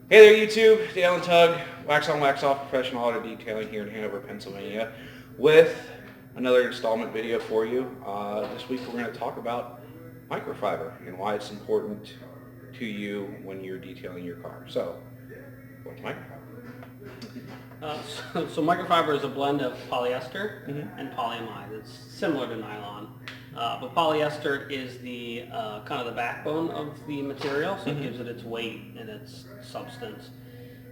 Hey there YouTube, Dale and Tug, Wax On Wax Off Professional Auto Detailing here in Hanover, Pennsylvania with another installment video for you. This week we're going to talk about microfiber and why it's important to you when you're detailing your car. So, what's microfiber? So microfiber is a blend of polyester and polyamide. It's similar to nylon. But polyester is the kind of the backbone of the material, so it gives it its weight and its substance.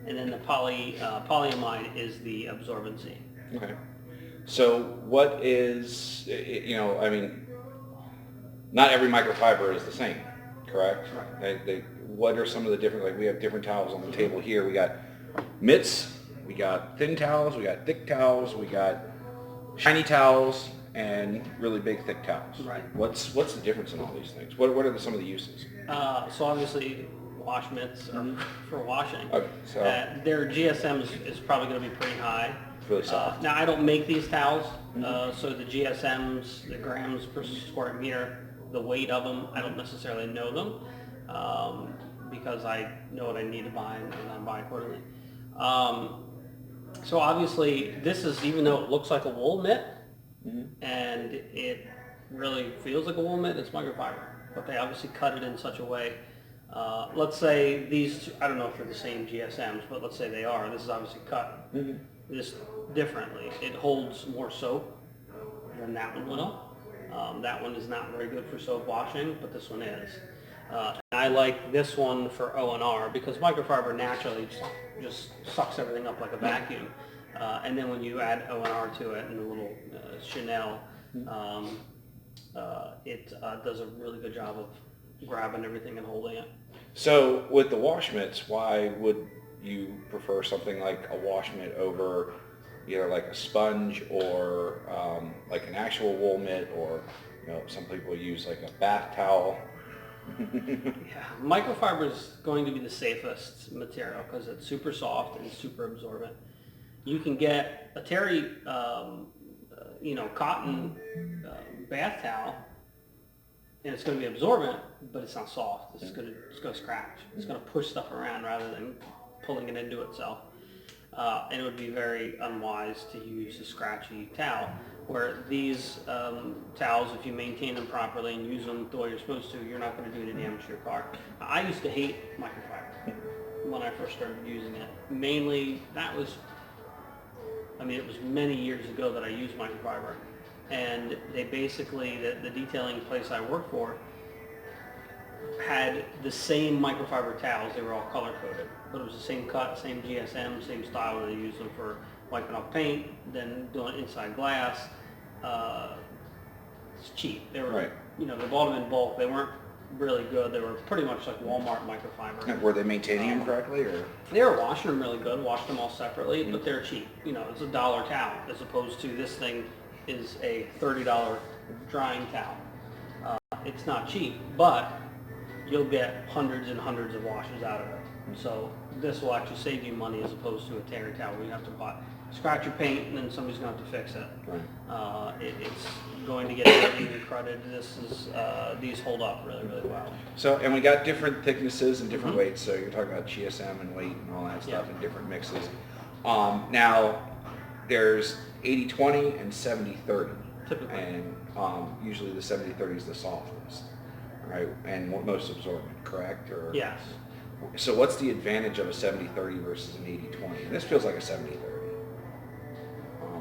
And then the polyamide is the absorbency. Okay. So what is, not every microfiber is the same, correct? Right. What are some of the different, like we have different towels on the table here. We got mitts, we got thin towels, we got thick towels, we got shiny towels, and really big thick towels. Right. What's the difference in all these things? What are some of the uses? So obviously wash mitts are for washing. Okay, so their GSM is probably going to be pretty high. it's really soft. Now I don't make these towels, so the GSMs, the grams per square meter, the weight of them, I don't necessarily know them because I know what I need to buy and I buy accordingly. So obviously this is, even though it looks like a wool mitt, and it really feels like a wool mitt, it's microfiber. But they obviously cut it in such a way. Let's say these two, I don't know if they're the same GSMs, but let's say they are. This is obviously cut just differently. It holds more soap than that one will. That one is not very good for soap washing, but this one is. I like this one for O&R because microfiber naturally just sucks everything up like a vacuum. And then when you add O&R to it and a little Chanel, it does a really good job of grabbing everything and holding it. So with the wash mitts, why would you prefer something like a wash mitt over either like a sponge or like an actual wool mitt, or some people use like a bath towel? Yeah, microfiber is going to be the safest material because it's super soft and super absorbent. You can get a terry, cotton bath towel, and it's going to be absorbent, but it's not soft. It's going to scratch. It's going to push stuff around rather than pulling it into itself. And it would be very unwise to use a scratchy towel. Where these towels, if you maintain them properly and use them the way you're supposed to, you're not going to do any damage to your car. I used to hate microfiber when I first started using it. Mainly, it was many years ago that I used microfiber. And they basically, the detailing place I worked for had the same microfiber towels. They were all color-coded, but it was the same cut, same GSM, same style. They used them for wiping off paint, then doing inside glass. It's cheap. They were, Right. They bought them in bulk. They weren't really good. They were pretty much like Walmart microfiber. Were they maintaining them correctly, or? They were washing them really good, washed them all separately, but they're cheap. It's $1 towel as opposed to this thing is a $30 drying towel. It's not cheap, but you'll get hundreds and hundreds of washes out of it. So this will actually save you money as opposed to a terry towel where you have to scratch your paint and then somebody's going to have to fix it. Right. It's going to get dirty and cruddy. These hold up really, really well. So, and we got different thicknesses and different weights. So you're talking about GSM and weight and all that stuff, and different mixes. Now, there's 80-20 and 70-30. Typically. And usually the 70-30 is the softest, right? And most absorbent, correct? Or Yes. So what's the advantage of a 70-30 versus an 80-20? This feels like a 70-30.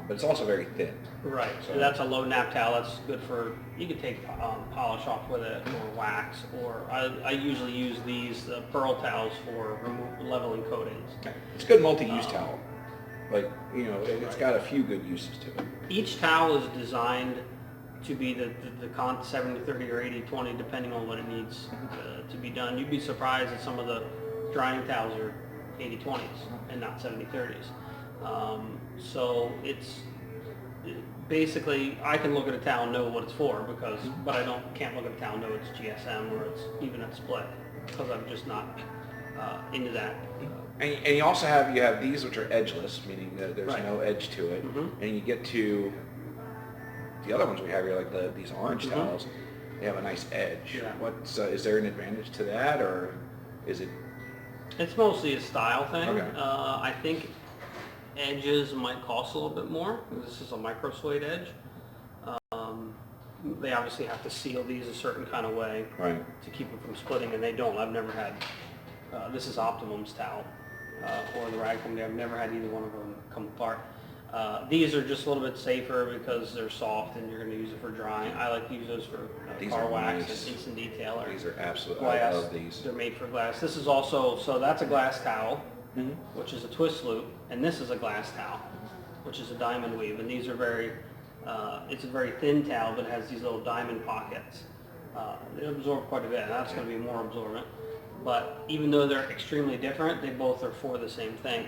But it's also very thin. Right. So that's a low nap towel. That's good for, you can take polish off with it, or wax, or I usually use these pearl towels for leveling coatings. It's a good multi-use towel. Like, it's got a few good uses to it. Each towel is designed to be the 70-30 or 80-20, depending on what it needs to be done. You'd be surprised that some of the drying towels are 80-20s and not 70-30s. So it's basically, I can look at a towel and know what it's for but I can't look at a towel and know it's GSM or it's even a split because I'm just not into that. And you also have these which are edgeless, meaning that there's Right. no edge to it, and you get to the other ones we have here, like these orange towels. They have a nice edge. Yeah. Is there an advantage to that, or is it It's mostly a style thing. Okay. I think edges might cost a little bit more. This is a micro suede edge. They obviously have to seal these a certain kind of way Right. to keep them from splitting, and they don't. I've never had, this is Optimum's towel, or the rag company. I've never had either one of them come apart. These are just a little bit safer because they're soft and you're going to use it for drying. I like to use those for These car are wax nice. and instant detailer. These are absolutely, Glass. I love these. They're made for glass. This is also, so that's a glass towel, Mm-hmm. which is a twist loop, and this is a glass towel, which is a diamond weave. And these are very, it's a very thin towel, but it has these little diamond pockets. They absorb quite a bit, and that's going to be more absorbent. But even though they're extremely different, they both are for the same thing.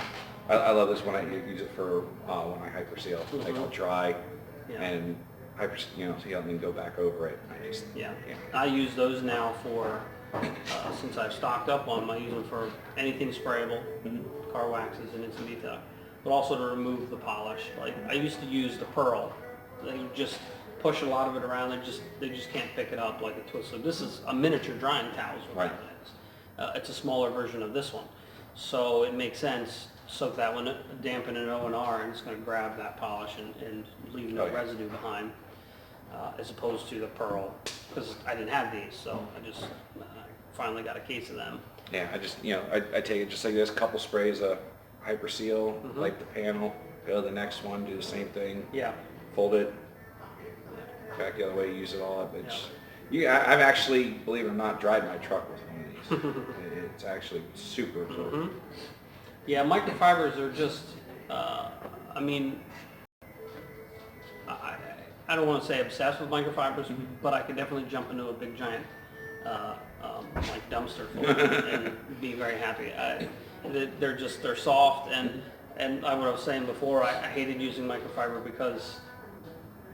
I love this when I use it for when I hyper seal. Like I'll dry Yeah. and hyper, seal and then go back over it. Yeah. I use those now for, since I've stocked up on them, I use them for anything sprayable, car waxes and instant detail, but also to remove the polish. Like I used to use the pearl. They just push a lot of it around. They just can't pick it up like a twist loop. This is a miniature drying towel is what that is. It's a smaller version of this one. So it makes sense. Soak that one, dampen it O&R, and it's going to grab that polish and leave no residue behind, as opposed to the pearl, because I didn't have these, so I just finally got a case of them. Yeah, I just, I take it just like this, couple sprays of hyper seal, light the panel, go to the next one, do the same thing. Yeah. Fold it back the other way, use it all up. I've actually, believe it or not, dried my truck with one of these. It's actually super absorbent. Yeah, microfibers are just, I mean, I don't want to say obsessed with microfibers, but I could definitely jump into a big giant like dumpster full and be very happy. They're soft, and like what I was saying before, I hated using microfiber because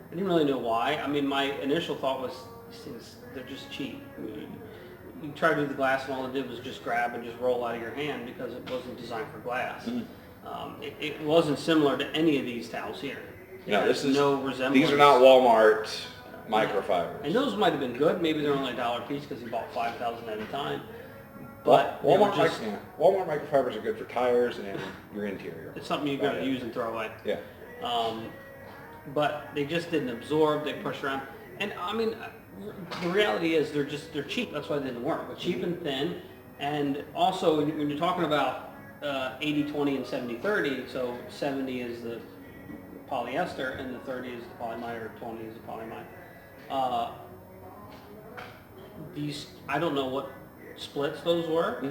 I didn't really know why. I mean, my initial thought was, these things, they're just cheap. You try to do the glass and all it did was just grab and just roll out of your hand because it wasn't designed for glass. It wasn't similar to any of these towels here. No, this is no resemblance. These are not Walmart microfibers. And those might have been good. Maybe they're only $1 a piece because you bought 5,000 at a time. But Walmart microfibers are good for tires and your interior. It's something you're going to use and throw away. Yeah. But they just didn't absorb. They pushed around. And I mean, the reality is they're cheap. That's why they didn't work. But cheap and thin. And also when you're talking about 80-20 and 70-30, so 70 is the polyester and the 30 is the polyamide, or 20 is the polyamide. These, I don't know what splits those were,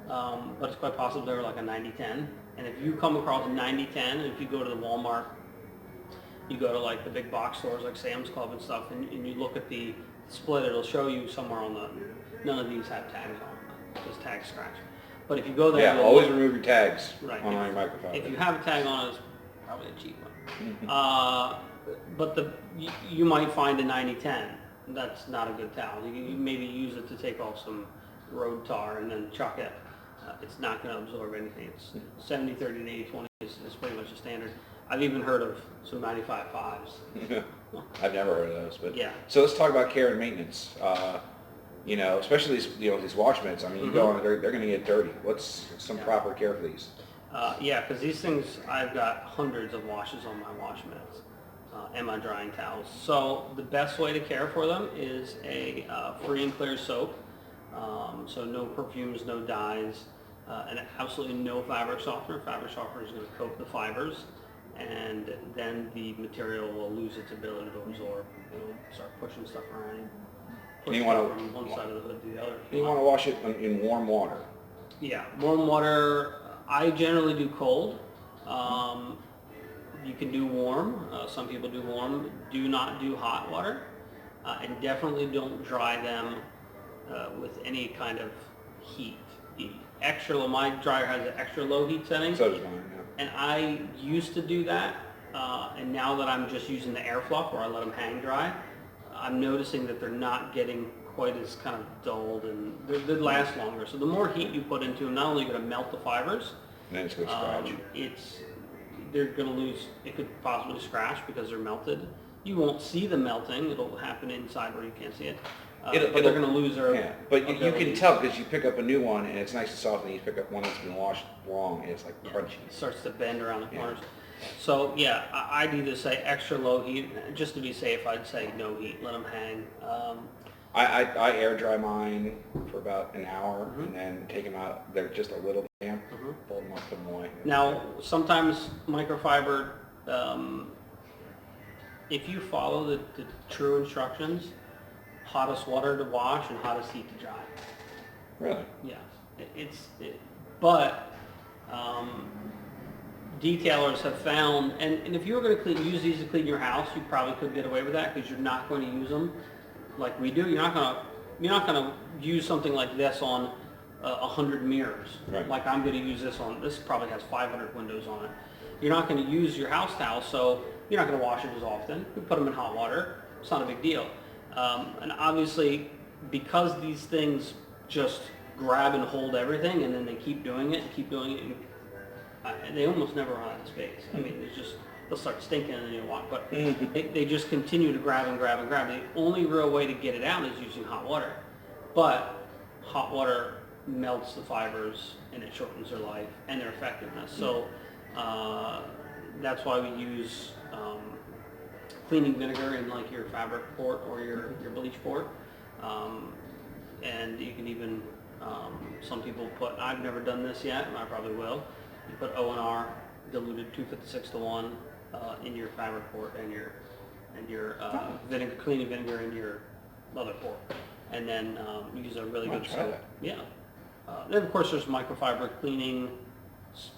but it's quite possible they were like a 90-10. And if you come across a 90-10, if you go to the Walmart, you go to like the big box stores like Sam's Club and stuff, and you look at the split, it'll show you somewhere on the, none of these have tags on them, just tag scratch. But if you go there, always remove your tags on your microfiber. If you have a tag on it, it's probably a cheap one. But you might find a 90-10. That's not a good towel. You maybe use it to take off some road tar and then chuck it. It's not going to absorb anything. It's 70-30 and 80-20 is pretty much a standard. I've even heard of some 95-5s. I've never heard of those, but yeah. So let's talk about care and maintenance. Especially these wash mitts. I mean, you go on, they're going to get dirty. What's some proper care for these? Yeah, because these things, I've got hundreds of washes on my wash mitts and my drying towels. So the best way to care for them is a free and clear soap. So no perfumes, no dyes, and absolutely no fabric softener. Fabric softener is going to coat the fibers, and then the material will lose its ability to absorb. It'll start pushing stuff around. Push You want from one side of the hood to the other. You want to wash it in warm water. Yeah, warm water. I generally do cold. You can do warm. Some people do warm. Do not do hot water, and definitely don't dry them with any kind of heat. Extra low. My dryer has an extra low heat setting. So does mine. Yeah. And I used to do that, and now that I'm just using the air fluff, where I let them hang dry, I'm noticing that they're not getting quite as kind of dulled, and they last longer. So the more heat you put into them, not only going to melt the fibers, and then it's going to scratch. They're going to lose. It could possibly scratch because they're melted. You won't see the melting. It'll happen inside where you can't see it. but they're going to lose their but you can ability. tell because you pick up a new one and it's nice and soft, and you pick up one that's been washed long and it's like crunchy. It starts to bend around the corners. So yeah, I'd either say extra low heat, just to be safe. I'd say no heat, let them hang. I air dry mine for about an hour and then take them out. They're just a little damp. Fold them up, put them away. Now, sometimes microfiber, if you follow the true instructions, hottest water to wash and hottest heat to dry. Really? Yeah, but detailers have found, and if you were going to use these to clean your house, you probably could get away with that because you're not going to use them like we do. You're not going to use something like this on 100 mirrors. Right. Like I'm going to use this on. This probably has 500 windows on it. You're not going to use your house towel, so you're not going to wash it as often. You put them in hot water. It's not a big deal. And obviously, because these things just grab and hold everything, and then they keep doing it and keep doing it, and they almost never run out of space. I mean, it's just, they'll start stinking and then you walk, but they just continue to grab and grab and grab. The only real way to get it out is using hot water. But hot water melts the fibers and it shortens their life and their effectiveness. So that's why we use cleaning vinegar in like your fabric port or your bleach port. And you can even, some people put, I've never done this yet, and I probably will, you put O&R diluted 256:1 in your fabric port and your vinegar, cleaning vinegar in your other port, and then use a really good soap. Yeah. Then of course there's microfiber cleaning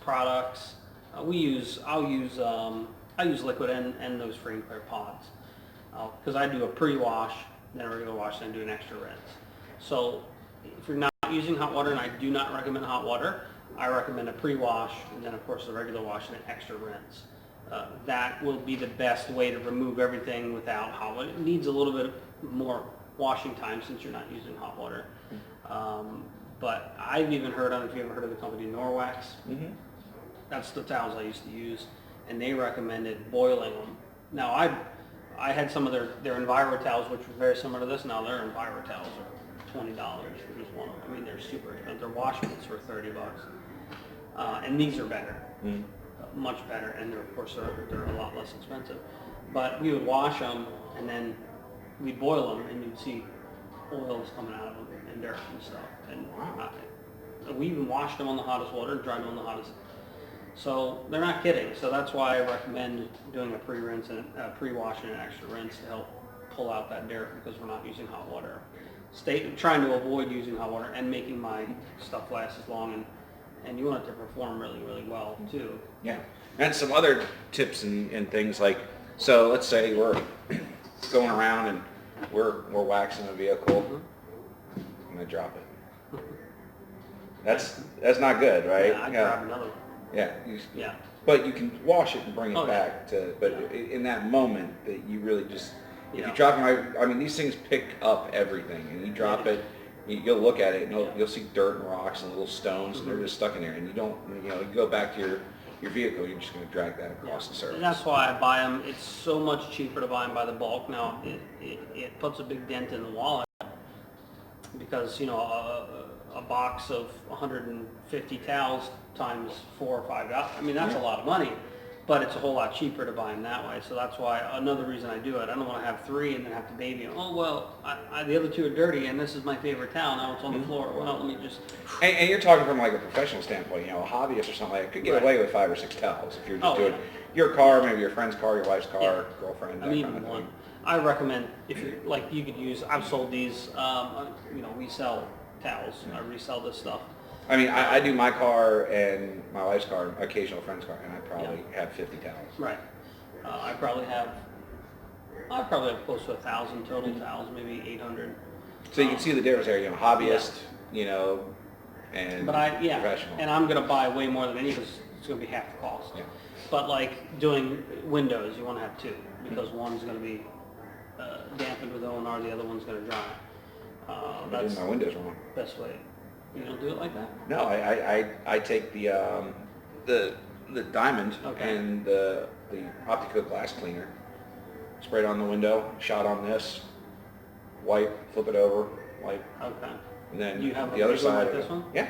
products. I use liquid and those free and clear pods because I do a pre-wash, then a regular wash, then do an extra rinse. So if you're not using hot water, and I do not recommend hot water, I recommend a pre-wash and then of course the regular wash and an extra rinse. That will be the best way to remove everything without hot water. It needs a little bit more washing time since you're not using hot water. But I've even heard, I don't know if you ever heard of the company Norwax. That's the towels I used to use, and they recommended boiling them. Now I had some of their Enviro towels, which were very similar to this. Now their Enviro towels are $20 for just one of them. I mean, they're super expensive. Their wash mitts were $30, and these are better, much better, and of course they're a lot less expensive. But we would wash them, and then we'd boil them, and you'd see oils coming out of them and dirt and stuff. And we even washed them on the hottest water and dried them on the hottest. So they're not kidding. So that's why I recommend doing a pre-rinse and a pre-wash and an extra rinse to help pull out that dirt because we're not using hot water. Trying to avoid using hot water and making my stuff last as long, and you want it to perform really, really well too. Yeah. And some other tips and things like, so let's say we're going around and we're waxing a vehicle, and I drop it. That's not good, right? Yeah, I'd grab another one. Yeah. But you can wash it and bring it back to. But in that moment, that you really just, if you drop them, I mean, these things pick up everything, and you drop it. You'll look at it, and you'll see dirt and rocks and little stones, and they're just stuck in there. And you don't, you go back to your vehicle, you're just going to drag that across the surface. And that's why I buy them. It's so much cheaper to buy them by the bulk. Now it puts a big dent in the wallet because a box of 150 towels times $4 or $5. I mean, that's a lot of money, but it's a whole lot cheaper to buy them that way. So that's why another reason I do it. I don't want to have 3 and then have to baby them. Oh well, the other 2 are dirty, and this is my favorite towel. Now it's on the floor. Well, let me just. And you're talking from like a professional standpoint. A hobbyist or something like that could get away with 5 or 6 towels if you're just doing your car, maybe your friend's car, your wife's car, girlfriend. That kind of thing. I recommend if you like, you could use. I've sold these. We sell towels. I resell this stuff. I mean, I do my car and my wife's car, occasional friend's car, and I probably have 50 towels. Right. I probably have close to 1,000 total towels, maybe 800. So you can see the difference there. Hobbyist, and professional. And I'm going to buy way more than any because it's going to be half the cost. Yeah. But like doing windows, you want to have 2 because one's going to be dampened with O&R, the other one's going to dry. That's my windows wrong. Best way. You don't do it like that? No, I take the diamond and the optical glass cleaner, spray it on the window, shot on this, wipe, flip it over, wipe, Okay. and then You have the a other big one side. like this one? Yeah.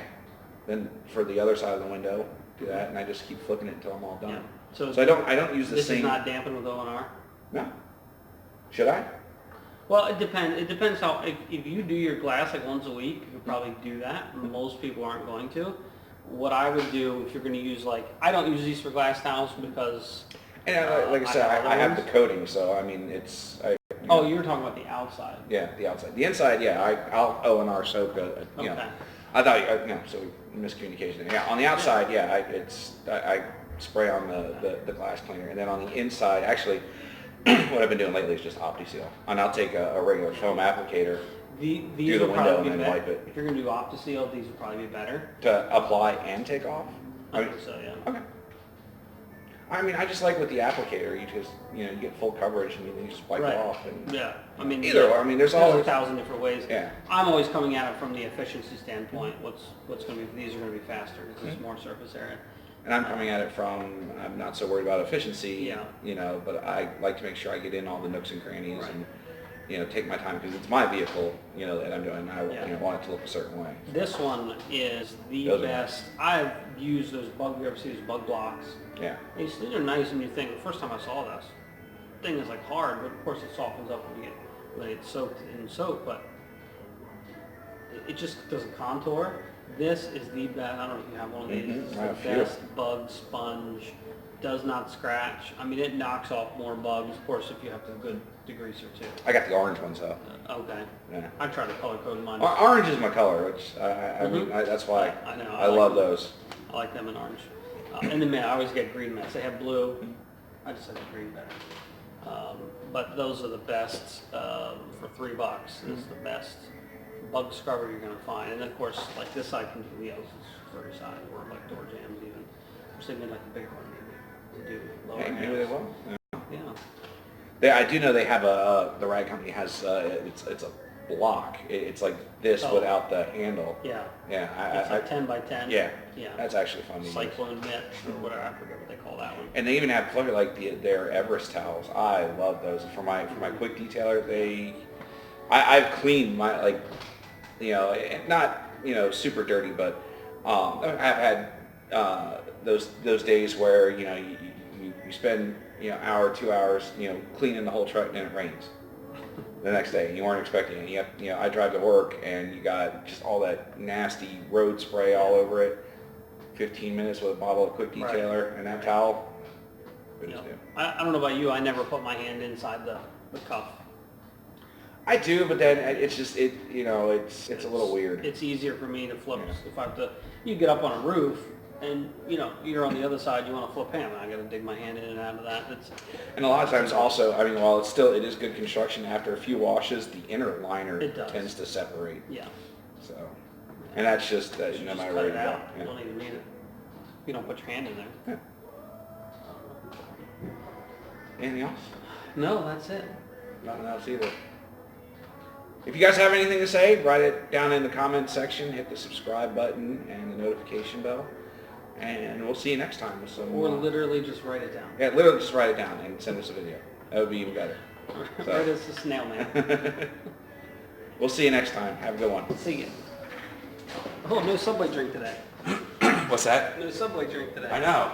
Then for the other side of the window, do that, and I just keep flipping it until I'm all done. Yeah. So I don't use the this same. is not dampened with O&R? No. Should I? Well, it depends. It depends how, if you do your glass like once a week, you could probably do that. Most people aren't going to. What I would do if you're going to use I don't use these for glass towels because... And like I said, I have the coating, so I mean, it's... Oh, you were talking about the outside. Yeah, the outside. The inside, yeah, I'll O&R soak, you know. Okay. I thought, no, so miscommunication. Yeah, on the outside, yeah, I spray on the glass cleaner, and then on the inside, actually, what I've been doing lately is just OptiSeal. And I'll take a regular foam applicator These through the would window probably and be then better. wipe it. If you're going to do OptiSeal, these would probably be better. To apply and take off? I think so, yeah. Okay. I mean, I just like with the applicator, you just, you get full coverage and you just wipe it off. And Yeah. I mean, either or, I mean, there's always... 1,000 different ways. Yeah. I'm always coming at it from the efficiency standpoint. What's going to be, these are going to be faster because there's more surface area. And I'm coming at it from, I'm not so worried about efficiency, Yeah. But I like to make sure I get in all the nooks and crannies Right. and, take my time because it's my vehicle, that I'm doing. I want it to look a certain way. This one is the Those are best. I've used those you ever see those bug blocks? Yeah. These are nice and you think, the first time I saw this, thing is hard, but of course it softens up when it's soaked in soap, but it just doesn't contour. This is the best. I don't know if you have one of these. It's I the have a few. best bug sponge. Does not scratch. I mean, it knocks off more bugs. Of course, if you have a good degreaser too. I got the orange ones though. Okay. Yeah. I try to color code mine. Orange is my color, which I mean, that's why I know. I love those. I like them in orange. And then I always get green mats. They have blue. I just like the green better. But those are the best for $3. This is the best bug scrubber you're going to find. And then of course, like this side can do wheels for your side, or like door jams even. I'm thinking like a bigger one maybe to do lower Hey, maybe jams. they will. Yeah. I do know they have the rag company has it's a block. It's like this Oh. without the handle. Yeah. Yeah. It's like 10 by 10. Yeah. Yeah. That's actually fun to use. Cyclone mitt or whatever. I forget what they call that one. And they even have like their Everest towels. I love those for my quick detailer. I've cleaned my not super dirty, but I've had those days where you spend hour, 2 hours cleaning the whole truck and then it rains the next day and you weren't expecting it. I drive to work and you got just all that nasty road spray all over it. 15 minutes with a bottle of quick detailer and that towel. Good as new. I don't know about you. I never put my hand inside the cuff. I do, but then it's just it's a little weird. It's easier for me to flip if I have to. You get up on a roof and you're on the other side. You want to flip ham. I got to dig my hand in and out of that. And a lot of times also, I mean, while it is good construction, after a few washes, the inner liner tends to separate. Yeah. So, and that's just no Just matter cut where it you out. go. You don't even need it. You don't put your hand in there. Yeah. Anything else? No, that's it. Nothing else either. If you guys have anything to say, write it down in the comments section, hit the subscribe button and the notification bell, and we'll see you next time with some... Or literally just write it down. Yeah, literally just write it down and send us a video. That would be even better. Write us a snail mail. We'll see you next time. Have a good one. See you. Oh, no Subway drink today. What's that? No Subway drink today. I know.